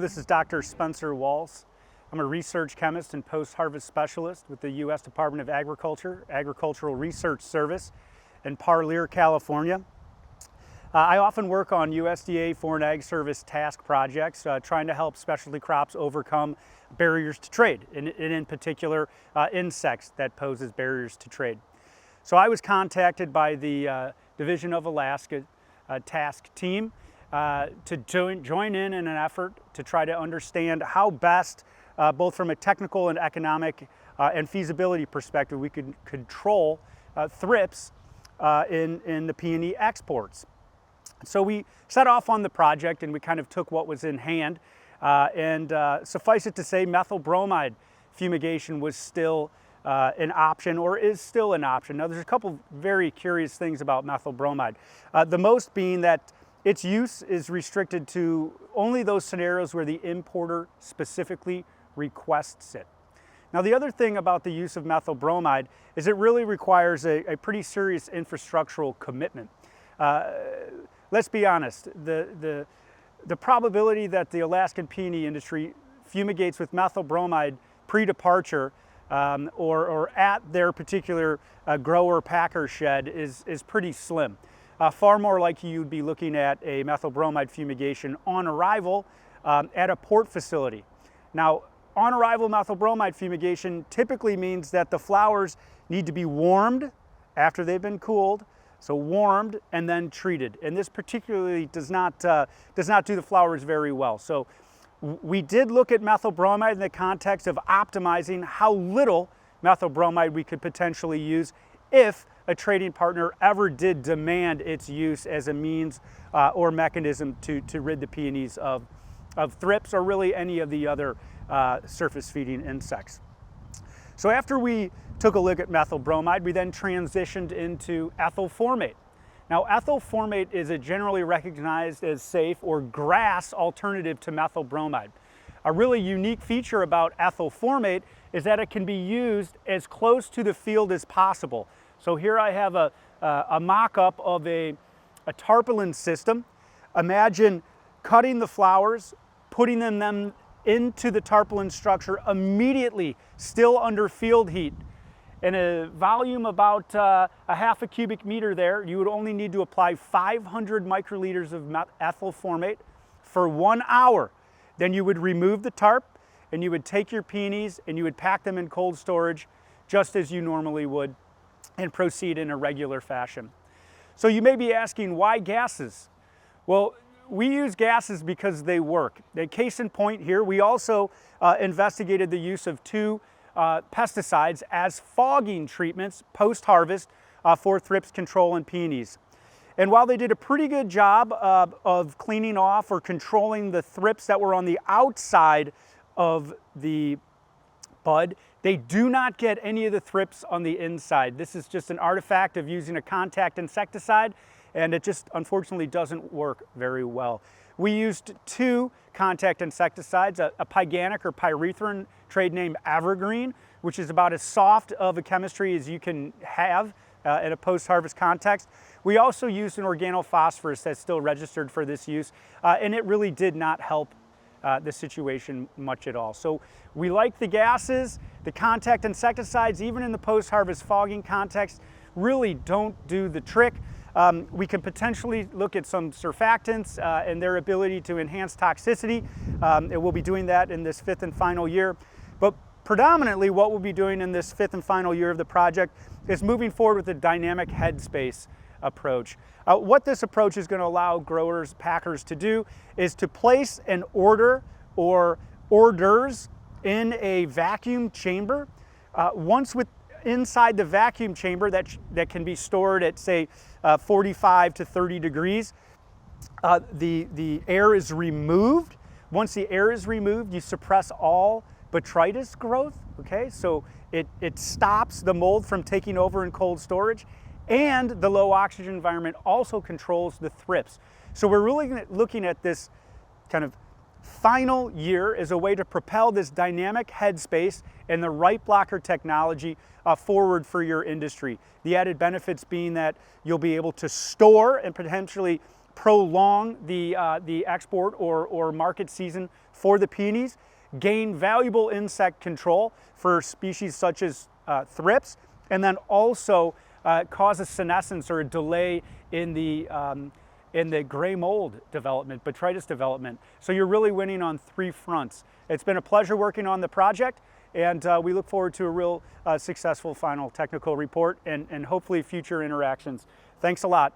this is Dr. Spencer Walse. I'm a research chemist and post-harvest specialist with the U.S. Department of Agriculture, Agricultural Research Service in Parlier, California. I often work on USDA Foreign Ag Service TASC projects, trying to help specialty crops overcome barriers to trade, and in particular insects that poses barriers to trade. So I was contacted by the Division of Alaska TASC team to join in an effort to try to understand how best, both from a technical and economic and feasibility perspective, we could control thrips in the peony exports. So we set off on the project and we kind of took what was in hand, and suffice it to say, methyl bromide fumigation was still an option, or is still an option. Now there's a couple very curious things about methyl bromide. The most being that its use is restricted to only those scenarios where the importer specifically requests it. Now the other thing about the use of methyl bromide is it really requires a pretty serious infrastructural commitment. Let's be honest, the probability that the Alaskan peony industry fumigates with methyl bromide pre-departure or at their particular grower packer shed is pretty slim. Far more likely you'd be looking at a methyl bromide fumigation on arrival at a port facility. Now, on arrival methyl bromide fumigation typically means that the flowers need to be warmed after they've been cooled, so warmed and then treated. And this particularly does not do the flowers very well. So we did look at methyl bromide in the context of optimizing how little methyl bromide we could potentially use if a trading partner ever did demand its use as a means or mechanism to rid the peonies of thrips or really any of the other surface feeding insects. So after we took a look at methyl bromide, we then transitioned into ethyl formate. Now, ethyl formate is a generally recognized as safe or GRAS alternative to methyl bromide. A really unique feature about ethyl formate is that it can be used as close to the field as possible. So here I have a mock-up of a tarpaulin system. Imagine cutting the flowers, putting them into the tarpaulin structure immediately, still under field heat. In a volume about a half a cubic meter there, you would only need to apply 500 microliters of ethyl formate for 1 hour. Then you would remove the tarp and you would take your peonies and you would pack them in cold storage just as you normally would and proceed in a regular fashion. So you may be asking, why gases? Well, we use gases because they work. The case in point here, we also investigated the use of two pesticides as fogging treatments post-harvest for thrips control in peonies. And while they did a pretty good job of cleaning off or controlling the thrips that were on the outside of the bud, they do not get any of the thrips on the inside. This is just an artifact of using a contact insecticide, and it just unfortunately doesn't work very well. We used two contact insecticides, a pyganic or pyrethrin, trade name Evergreen, which is about as soft of a chemistry as you can have in a post-harvest context. We also used an organophosphorus that's still registered for this use, and it really did not help the situation much at all. So we like the gases. The contact insecticides, even in the post-harvest fogging context, really don't do the trick. We can potentially look at some surfactants and their ability to enhance toxicity, and we'll be doing that in this fifth and final year. But predominantly what we'll be doing in this fifth and final year of the project is moving forward with a dynamic headspace approach. What this approach is going to allow growers, packers to do is to place an order or orders in a vacuum chamber. Once inside the vacuum chamber that can be stored at, say, 45 to 30 degrees, the air is removed. Once the air is removed, you suppress all botrytis growth, okay? So it stops the mold from taking over in cold storage, and the low oxygen environment also controls the thrips. So we're really looking at this kind of final year as a way to propel this dynamic headspace and the right blocker technology forward for your industry. The added benefits being that you'll be able to store and potentially prolong the export or market season for the peonies, gain valuable insect control for species such as thrips, and then also cause a senescence or a delay in the gray mold development, botrytis development. So you're really winning on 3 fronts. It's been a pleasure working on the project, and we look forward to a real successful final technical report and hopefully future interactions. Thanks a lot.